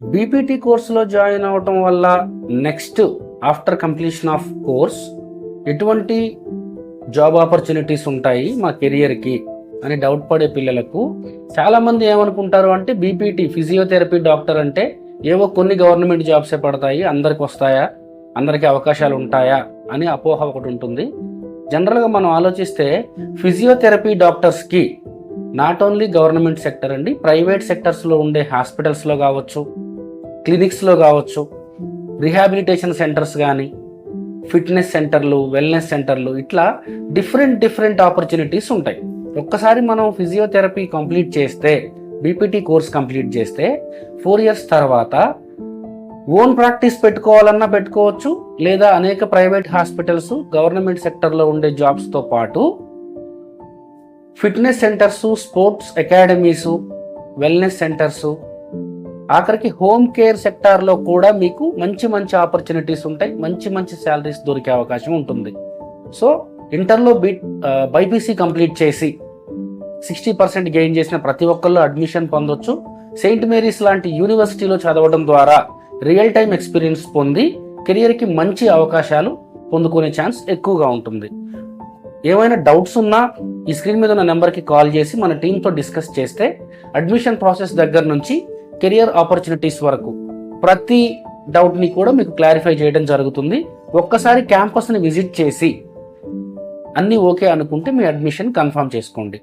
BPT కోర్సులో join అవటం వల్ల next after completion of course ఎటువంటి జాబ్ ఆపర్చునిటీస్ ఉంటాయి మా కెరియర్కి అని డౌట్ పడే పిల్లలకు చాలామంది ఏమనుకుంటారు అంటే బీపీటీ ఫిజియోథెరపీ డాక్టర్ అంటే ఏవో కొన్ని గవర్నమెంట్ జాబ్సే పడతాయి, అందరికి వస్తాయా, అందరికీ అవకాశాలు ఉంటాయా అని అపోహ ఒకటి ఉంటుంది. జనరల్గా మనం ఆలోచిస్తే ఫిజియోథెరపీ డాక్టర్స్కి నాట్ ఓన్లీ గవర్నమెంట్ సెక్టర్ అండి, ప్రైవేట్ సెక్టర్స్లో ఉండే హాస్పిటల్స్లో కావచ్చు, క్లినిక్స్లో కావచ్చు, రిహాబిలిటేషన్ సెంటర్స్ కానీ, ఫిట్నెస్ సెంటర్లు, వెల్నెస్ సెంటర్లు, ఇట్లా డిఫరెంట్ ఆపర్చునిటీస్ ఉంటాయి. ఒక్కసారి మనం ఫిజియోథెరపీ కంప్లీట్ చేస్తే, బీపీటీ కోర్స్ కంప్లీట్ చేస్తే 4 years తర్వాత ఓన్ ప్రాక్టీస్ పెట్టుకోవాలన్నా పెట్టుకోవచ్చు, లేదా అనేక ప్రైవేట్ హాస్పిటల్స్, గవర్నమెంట్ సెక్టర్లో ఉండే జాబ్స్తో పాటు fitness centres, sports academies, wellness centres, ఆఖరికి హోమ్ కేర్ సెక్టార్లో కూడా మీకు మంచి ఆపర్చునిటీస్ ఉంటాయి, మంచి శాలరీస్ దొరికే అవకాశం ఉంటుంది. సో ఇంటర్లో బైపీసీ కంప్లీట్ చేసి 60% గెయిన్ చేసిన ప్రతి ఒక్కళ్ళు అడ్మిషన్ పొందొచ్చు. సెయింట్ మేరీస్ లాంటి యూనివర్సిటీలో చదవడం ద్వారా రియల్ టైం ఎక్స్పీరియన్స్ పొంది కెరియర్కి మంచి అవకాశాలు పొందుకునే ఛాన్స్ ఎక్కువగా ఉంటుంది. ఏమైనా డౌట్స్ ఉన్నా ఈ స్క్రీన్ మీద ఉన్న నెంబర్కి కాల్ చేసి మన టీంతో డిస్కస్ చేస్తే అడ్మిషన్ ప్రాసెస్ దగ్గర నుంచి కెరియర్ ఆపర్చునిటీస్ వరకు ప్రతి డౌట్ని కూడా మీకు క్లారిఫై చేయడం జరుగుతుంది. ఒక్కసారి క్యాంపస్ని విజిట్ చేసి అన్నీ ఓకే అనుకుంటే మీ అడ్మిషన్ కన్ఫర్మ్ చేసుకోండి.